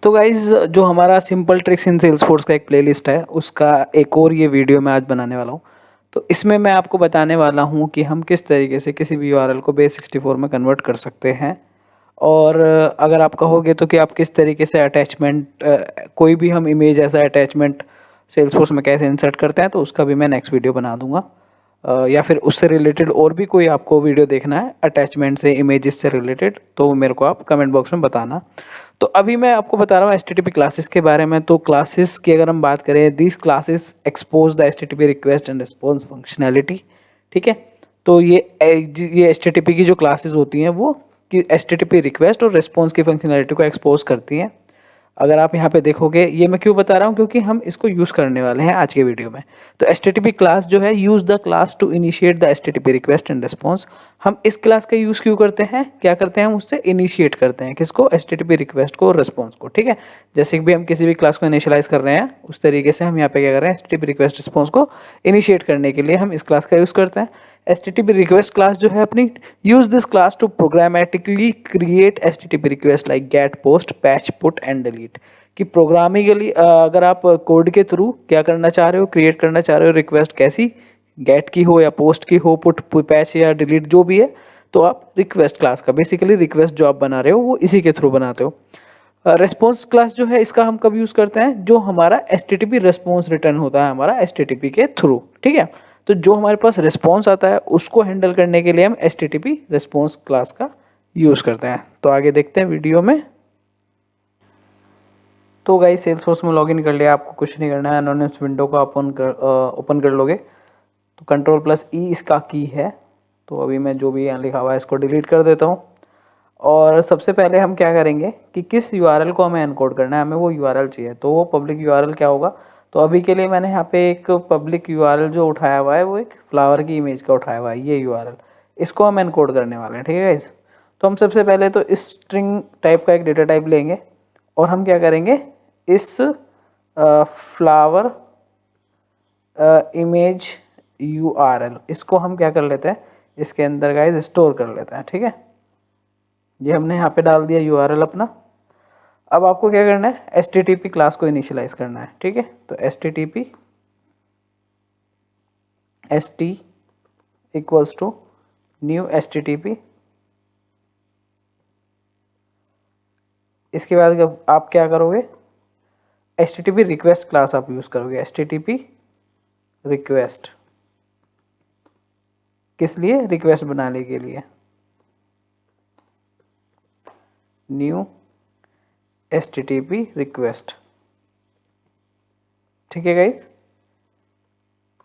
तो गाइज़ जो हमारा सिंपल ट्रिक्स इन सेल्सफोर्स का एक प्लेलिस्ट है, उसका एक और ये वीडियो मैं आज बनाने वाला हूँ। तो इसमें मैं आपको बताने वाला हूँ कि हम किस तरीके से किसी भी यूआरएल को बेस64 में कन्वर्ट कर सकते हैं। और अगर आप कहोगे तो कि आप किस तरीके से अटैचमेंट कोई भी हम इमेज ऐसा अटैचमेंट सेल्सफोर्स में कैसे इंसर्ट करते हैं, तो उसका भी मैं नेक्स्ट वीडियो बना दूँगा। या फिर उससे रिलेटेड और भी कोई आपको वीडियो देखना है अटैचमेंट से, इमेजेस से रिलेटेड, तो मेरे को आप कमेंट बॉक्स में बताना। तो अभी मैं आपको बता रहा हूँ एचटीटीपी क्लासेस के बारे में। तो क्लासेस की अगर हम बात करें, these classes expose the HTTP request and response functionality. ठीक है, तो ये एचटीटीपी की जो क्लासेस होती हैं वो कि एचटीटीपी रिक्वेस्ट और रिस्पॉन्स की फंक्शनैलिटी को एक्सपोज करती हैं। अगर आप यहाँ पे देखोगे, ये मैं क्यों बता रहा हूँ, क्योंकि हम इसको यूज़ करने वाले हैं आज के वीडियो में। तो एचटीटीपी क्लास जो है, use the class to initiate the HTTP request and response. हम इस क्लास का यूज़ क्यों करते हैं, क्या करते हैं, हम उससे इनिशिएट करते हैं किसको, एचटीटीपी रिक्वेस्ट को और रिस्पॉन्स को। ठीक है, जैसे कि भी हम किसी भी क्लास को इनिशियलाइज कर रहे हैं, उस तरीके से हम यहाँ पे क्या कर रहे हैं, एचटीटीपी रिक्वेस्ट रिस्पॉन्स को इनिशिएट करने के लिए हम इस क्लास का यूज़ करते हैं। एचटीटीपी रिक्वेस्ट क्लास जो है अपनी, use this class to programmatically create HTTP request like get, post, patch, put and delete. कि प्रोग्रामिकली अगर आप कोड के थ्रू क्या करना चाह रहे हो, क्रिएट करना चाह रहे हो रिक्वेस्ट, कैसी, गेट की हो या पोस्ट की हो, पुट, पैच या डिलीट जो भी है, तो आप रिक्वेस्ट क्लास का बेसिकली रिक्वेस्ट जो आप बना रहे हो वो इसी के थ्रू बनाते हो। रेस्पॉन्स क्लास जो है, इसका हम कब यूज़ करते हैं, जो हमारा एचटीटीपी रेस्पॉन्स रिटर्न होता है हमारा एचटीटीपी के थ्रू। ठीक है, तो जो हमारे पास रिस्पॉन्स आता है उसको हैंडल करने के लिए हम एचटीटीपी रेस्पॉन्स क्लास का यूज़ करते हैं। तो आगे देखते हैं वीडियो में। तो गाइस सेल्सफोर्स में लॉगिन कर लिया, आपको कुछ नहीं करना है, एनोनिमस विंडो को ओपन कर लोगे। तो कंट्रोल+E इसका की है। तो अभी मैं जो भी यहाँ लिखा हुआ है इसको डिलीट कर देता हूँ। और सबसे पहले हम क्या करेंगे कि किस यूआरएल को हमें एनकोड करना है, हमें वो यूआरएल चाहिए। तो वो पब्लिक यूआरएल क्या होगा, तो अभी के लिए मैंने यहाँ पे एक पब्लिक यूआरएल जो उठाया हुआ है वो एक फ्लावर की इमेज का उठाया हुआ है, ये यूआरएल, इसको हम एनकोड करने वाले हैं। ठीक है गाइस, तो हम सबसे पहले तो इस स्ट्रिंग टाइप का एक डेटा टाइप लेंगे और हम क्या करेंगे, इस फ्लावर इमेज यूआरएल, इसको हम क्या कर लेते हैं, इसके अंदर गाइस स्टोर कर लेते हैं। ठीक है, ये हमने यहाँ पे डाल दिया यूआरएल अपना। अब आपको क्या करना है, एचटीटीपी क्लास को इनिशियलाइज करना है। ठीक है, तो HTTP st equals to new HTTP. इसके बाद आप क्या करोगे, एचटीटीपी रिक्वेस्ट क्लास आप यूज करोगे, एचटीटीपी रिक्वेस्ट, किस लिए, रिक्वेस्ट बनाने के लिए, न्यू एचटीटीपी रिक्वेस्ट। ठीक है गाइस,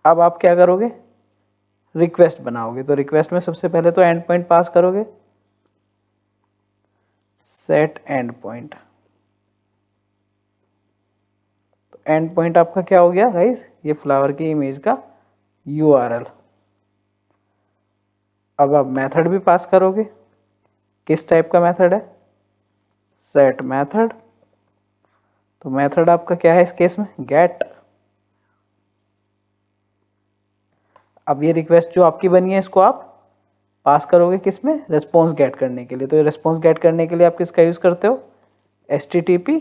अब आप क्या करोगे, रिक्वेस्ट बनाओगे। तो रिक्वेस्ट में सबसे पहले तो एंड पॉइंट पास करोगे, सेट एंड पॉइंट। तो एंड पॉइंट आपका क्या हो गया गाइस, ये फ्लावर की इमेज का यूआरएल। अब आप मेथड भी पास करोगे, किस टाइप का मेथड है, सेट मेथड। तो मेथड आपका क्या है इस केस में, गेट। अब ये रिक्वेस्ट जो आपकी बनी है इसको आप पास करोगे किस में, रिस्पॉन्स गेट करने के लिए। तो ये रिस्पॉन्स गेट करने के लिए आप किसका यूज करते हो, एचटीटीपी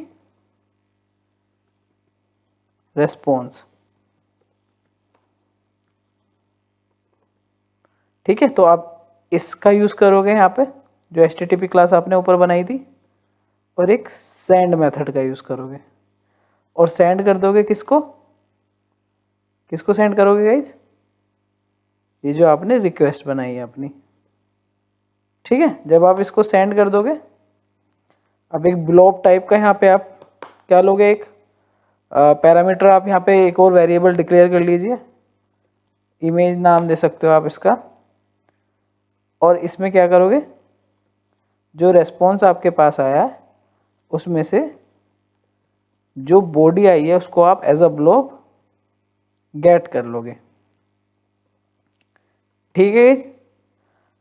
रिस्पॉन्स। ठीक है, तो आप इसका यूज करोगे यहाँ पे, जो एचटीटीपी क्लास आपने ऊपर बनाई थी, और एक सेंड मेथड का यूज करोगे और सेंड कर दोगे किसको, किसको सेंड करोगे गाइज, ये जो आपने रिक्वेस्ट बनाई है अपनी। ठीक है, जब आप इसको सेंड कर दोगे, अब एक ब्लॉब टाइप का यहाँ पे आप क्या लोगे, एक पैरामीटर आप यहाँ पे एक और वेरिएबल डिक्लेयर कर लीजिए, इमेज नाम दे सकते हो आप इसका। और इसमें क्या करोगे, जो रेस्पॉन्स आपके पास आया है उसमें से जो बॉडी आई है उसको आप एज अ ब्लॉब गेट कर लोगे। ठीक है,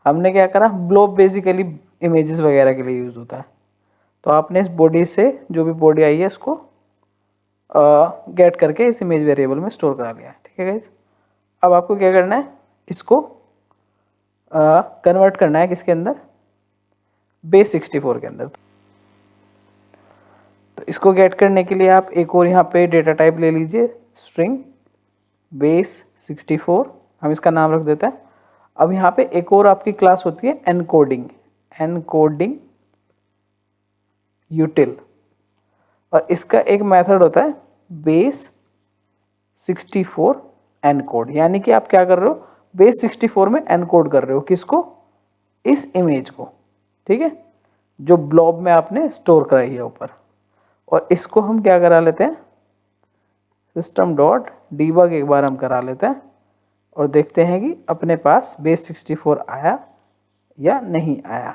हमने क्या करा, ब्लॉब बेसिकली इमेजेस वगैरह के लिए यूज होता है। तो आपने इस बॉडी से जो भी बॉडी आई है उसको गेट करके इस इमेज वेरिएबल में स्टोर करा लिया। ठीक है गाइस, अब आपको क्या करना है, इसको कन्वर्ट करना है किसके अंदर, बेस64 के अंदर। तो इसको गेट करने के लिए आप एक और यहाँ पे डेटा टाइप ले लीजिए, स्ट्रिंग बेस 64, हम इसका नाम रख देते हैं। अब यहाँ पे एक और आपकी क्लास होती है एनकोडिंग, एनकोडिंग यूटिल, और इसका एक मेथड होता है बेस 64 एनकोड, यानी कि आप क्या कर रहे हो, बेस 64 में एनकोड कर रहे हो किसको, इस इमेज को, ठीक है, जो ब्लॉब में आपने स्टोर कराई है ऊपर। और इसको हम क्या करा लेते हैं, सिस्टम डॉट डीबग एक बार हम करा लेते हैं और देखते हैं कि अपने पास बेस 64 आया या नहीं आया।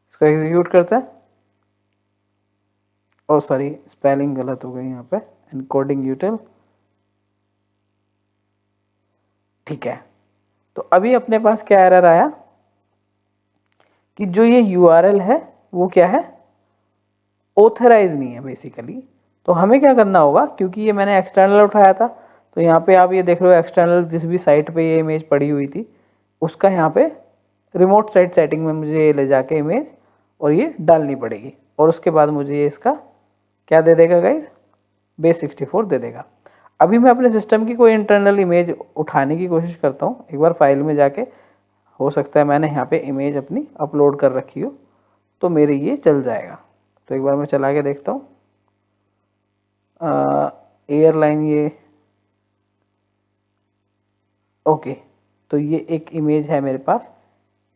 इसको एग्जीक्यूट करते हैं। ओ सॉरी, स्पेलिंग गलत हो गई यहाँ पे, एनकोडिंग यूटिल, ठीक है। तो अभी अपने पास क्या एरर आया कि जो ये यूआरएल है वो क्या है, ऑथराइज नहीं है बेसिकली। तो हमें क्या करना होगा, क्योंकि ये मैंने एक्सटर्नल उठाया था, तो यहाँ पे आप ये देख रहे हो एक्सटर्नल जिस भी साइट पे ये इमेज पड़ी हुई थी उसका यहाँ पे रिमोट साइट सेटिंग में मुझे ये ले जाके इमेज और ये डालनी पड़ेगी, और उसके बाद मुझे ये इसका क्या दे देगा गाइज, बेस 64 दे देगा। अभी मैं अपने सिस्टम की कोई इंटरनल इमेज उठाने की कोशिश करता हूँ, एक बार फाइल में जाके, हो सकता है मैंने यहाँ पे इमेज अपनी अपलोड कर रखी हो तो मेरे ये चल जाएगा। तो एक बार मैं चला के देखता हूँ, एयरलाइन ये, ओके, तो ये एक इमेज है मेरे पास,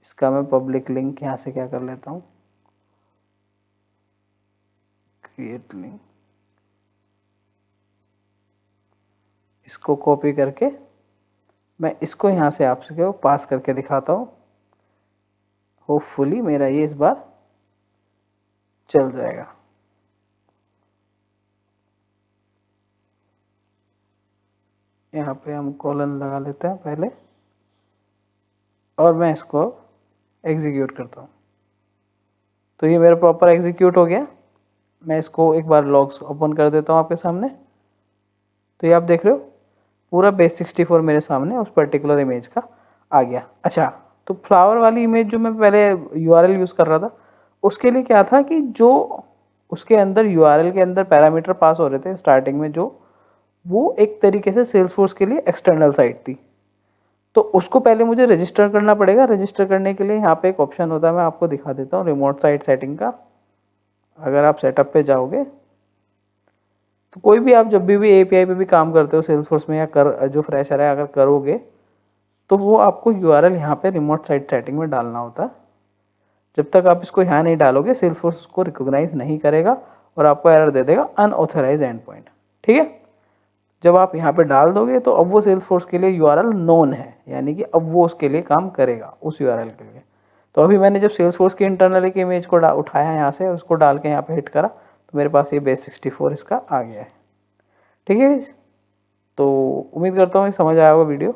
इसका मैं पब्लिक लिंक यहाँ से क्या कर लेता हूँ, क्रिएट लिंक, इसको कॉपी करके मैं इसको यहाँ से आपसे पास करके दिखाता हूँ, होपफुली मेरा ये इस बार चल जाएगा। यहाँ पे हम कॉलन लगा लेते हैं पहले और मैं इसको एग्जीक्यूट करता हूँ। तो ये मेरा प्रॉपर एग्जीक्यूट हो गया। मैं इसको एक बार लॉग्स ओपन कर देता हूँ आपके सामने। तो ये आप देख रहे हो पूरा बेस 64 मेरे सामने उस पर्टिकुलर इमेज का आ गया। अच्छा, तो फ्लावर वाली इमेज जो मैं पहले यूआरएल यूज़ कर रहा था उसके लिए क्या था कि जो उसके अंदर यूआरएल के अंदर पैरामीटर पास हो रहे थे स्टार्टिंग में, जो वो एक तरीके से सेल्सफोर्स के लिए एक्सटर्नल साइट थी, तो उसको पहले मुझे रजिस्टर करना पड़ेगा। रजिस्टर करने के लिए यहाँ पे एक ऑप्शन होता है, मैं आपको दिखा देता हूँ, रिमोट साइट सेटिंग का। अगर आप सेटअप पे जाओगे तो कोई भी आप जब भी एपीआई पे भी काम करते हो सेल्सफोर्स में या जो फ्रेशर है अगर करोगे तो वो आपको यूआरएल यहाँ पे रिमोट साइट सेटिंग में डालना होता है। जब तक आप इसको यहाँ नहीं डालोगे सेल्सफोर्स उसको रिकॉग्नाइज नहीं करेगा और आपको एरर दे देगा अनऑथराइज एंड पॉइंट, ठीक है। जब आप यहाँ पे डाल दोगे तो अब वो सेल्सफोर्स के लिए यूआरएल नोन है, यानी कि अब वो उसके लिए काम करेगा उस यूआरएल के लिए। तो अभी मैंने जब सेल्सफोर्स की इंटरनल एक इमेज को उठाया यहाँ से, उसको डाल के यहाँ पे हिट करा तो मेरे पास ये बेस 64 इसका आ गया है, ठीक है। तो उम्मीद करता हूँ समझ आया होगा वीडियो।